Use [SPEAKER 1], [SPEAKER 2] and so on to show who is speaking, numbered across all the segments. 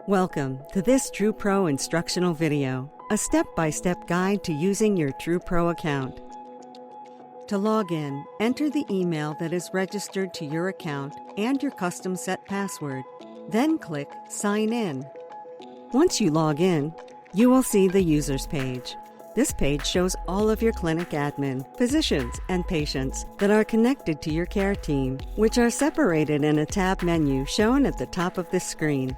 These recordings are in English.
[SPEAKER 1] Welcome to this truPRO instructional video, a step-by-step guide to using your truPRO account. To log in, enter the email that is registered to your account and your custom set password. Then click Sign In. Once you log in, you will see the Users page. This page shows all of your clinic admin, physicians, and patients that are connected to your care team, which are separated in a tab menu shown at the top of this screen.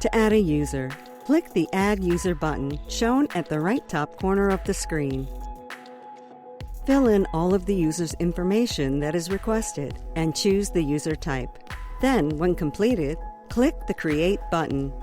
[SPEAKER 1] To add a user, click the Add User button shown at the right top corner of the screen. Fill in all of the user's information that is requested and choose the user type. Then, when completed, click the Create button.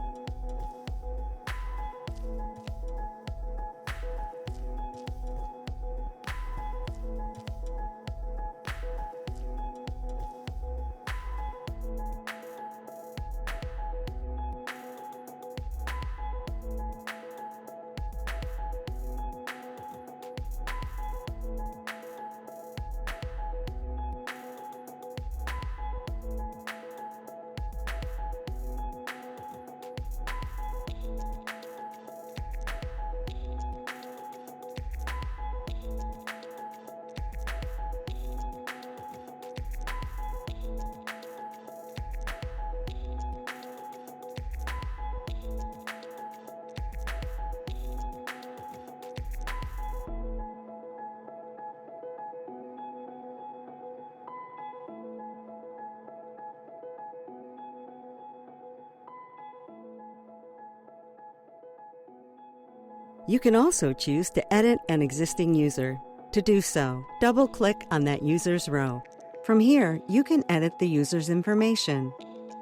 [SPEAKER 1] You can also choose to edit an existing user. To do so, double-click on that user's row. From here, you can edit the user's information.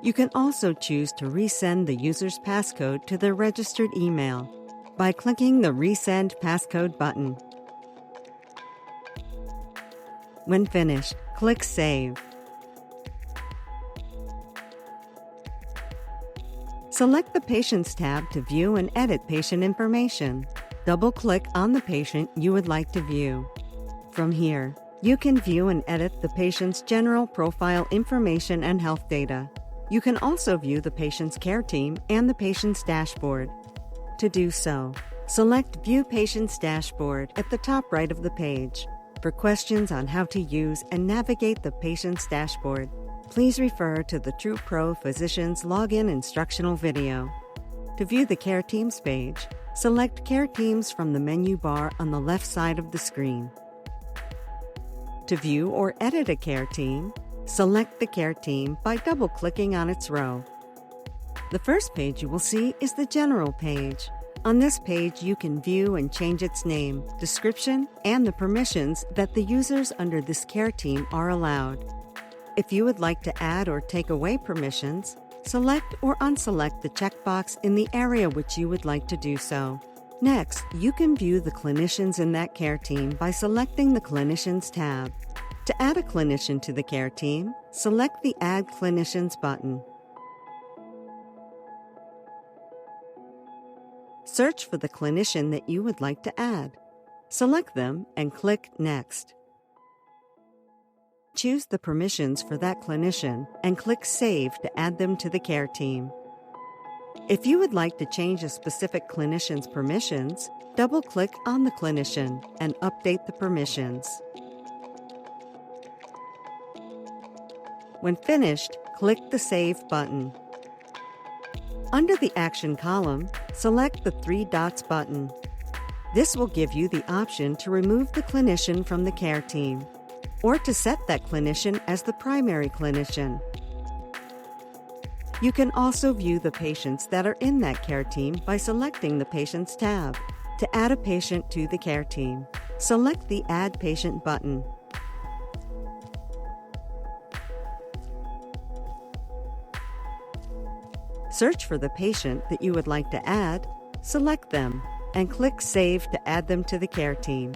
[SPEAKER 1] You can also choose to resend the user's passcode to their registered email by clicking the Resend Passcode button. When finished, click Save. Select the Patients tab to view and edit patient information. Double-click on the patient you would like to view. From here, you can view and edit the patient's general profile information and health data. You can also view the patient's care team and the patient's dashboard. To do so, select View Patient's Dashboard at the top right of the page. For questions on how to use and navigate the patient's dashboard, please refer to the truPRO Physician's Login instructional video. To view the Care Teams page, select Care Teams from the menu bar on the left side of the screen. To view or edit a care team, select the care team by double-clicking on its row. The first page you will see is the General page. On this page, you can view and change its name, description, and the permissions that the users under this care team are allowed. If you would like to add or take away permissions, select or unselect the checkbox in the area which you would like to do so. Next, you can view the clinicians in that care team by selecting the Clinicians tab. To add a clinician to the care team, select the Add Clinicians button. Search for the clinician that you would like to add. Select them and click Next. Choose the permissions for that clinician and click Save to add them to the care team. If you would like to change a specific clinician's permissions, double-click on the clinician and update the permissions. When finished, click the Save button. Under the Action column, select the three dots button. This will give you the option to remove the clinician from the care team, or to set that clinician as the primary clinician. You can also view the patients that are in that care team by selecting the Patients tab. To add a patient to the care team, select the Add Patient button. Search for the patient that you would like to add, select them, and click Save to add them to the care team.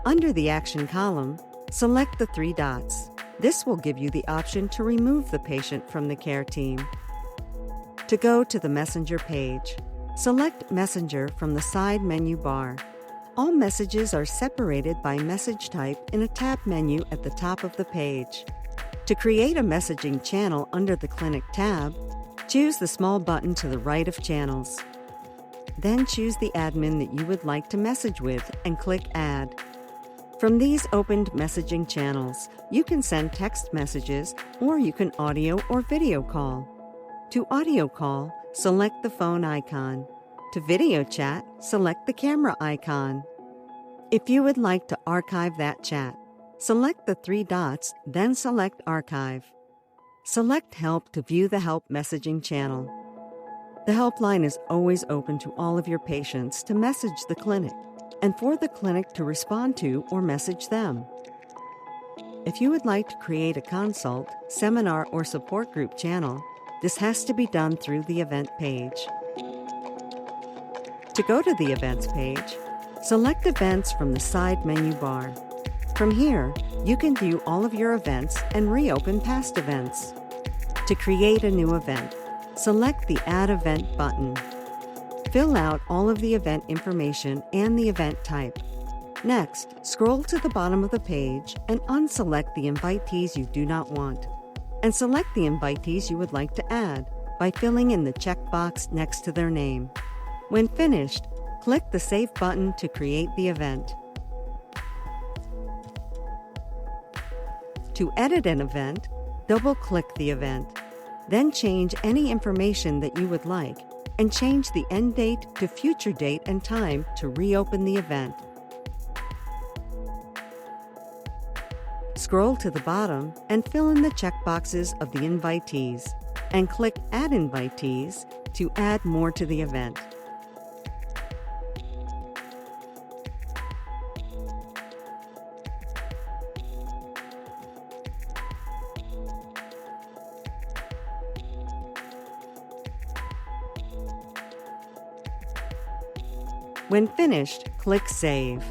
[SPEAKER 1] Under the Action column, select the three dots. This will give you the option to remove the patient from the care team. To go to the Messenger page, select Messenger from the side menu bar. All messages are separated by message type in a tab menu at the top of the page. To create a messaging channel under the Clinic tab, choose the small button to the right of Channels. Then choose the admin that you would like to message with and click Add. From these opened messaging channels, you can send text messages or you can audio or video call. To audio call, select the phone icon. To video chat, select the camera icon. If you would like to archive that chat, select the three dots, then select Archive. Select Help to view the Help messaging channel. The helpline is always open to all of your patients to message the clinic and for the clinic to respond to or message them. If you would like to create a consult, seminar, or support group channel, this has to be done through the event page. To go to the events page, select Events from the side menu bar. From here, you can view all of your events and reopen past events. To create a new event, select the Add Event button. Fill out all of the event information and the event type. Next, scroll to the bottom of the page and unselect the invitees you do not want, and select the invitees you would like to add by filling in the checkbox next to their name. When finished, click the Save button to create the event. To edit an event, double-click the event. Then change any information that you would like and change the end date to future date and time to reopen the event. Scroll to the bottom and fill in the checkboxes of the invitees and click Add Invitees to add more to the event. When finished, click Save.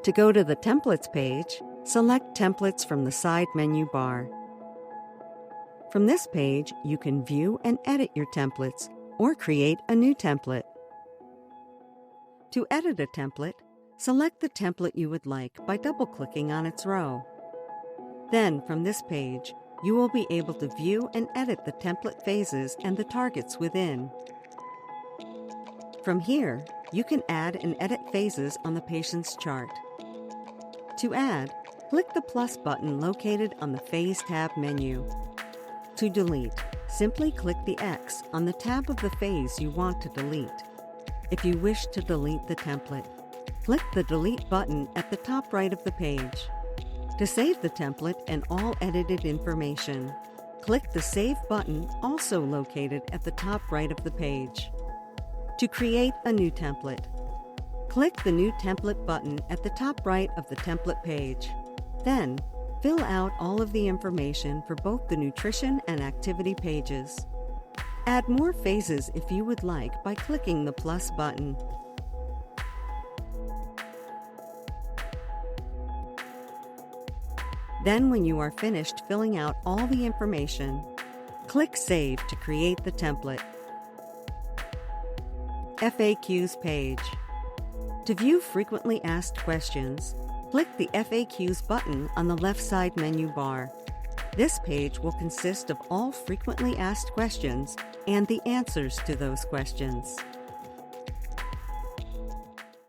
[SPEAKER 1] To go to the Templates page, select Templates from the side menu bar. From this page, you can view and edit your templates or create a new template. To edit a template, select the template you would like by double-clicking on its row. Then, from this page, you will be able to view and edit the template phases and the targets within. From here, you can add and edit phases on the patient's chart. To add, click the plus button located on the Phase tab menu. To delete, simply click the X on the tab of the phase you want to delete. If you wish to delete the template, click the Delete button at the top right of the page. To save the template and all edited information, click the Save button also located at the top right of the page. To create a new template, click the New Template button at the top right of the template page. Then, fill out all of the information for both the nutrition and activity pages. Add more phases if you would like by clicking the plus button. Then, when you are finished filling out all the information, click Save to create the template. FAQs page. To view frequently asked questions, click the FAQs button on the left side menu bar. This page will consist of all frequently asked questions and the answers to those questions.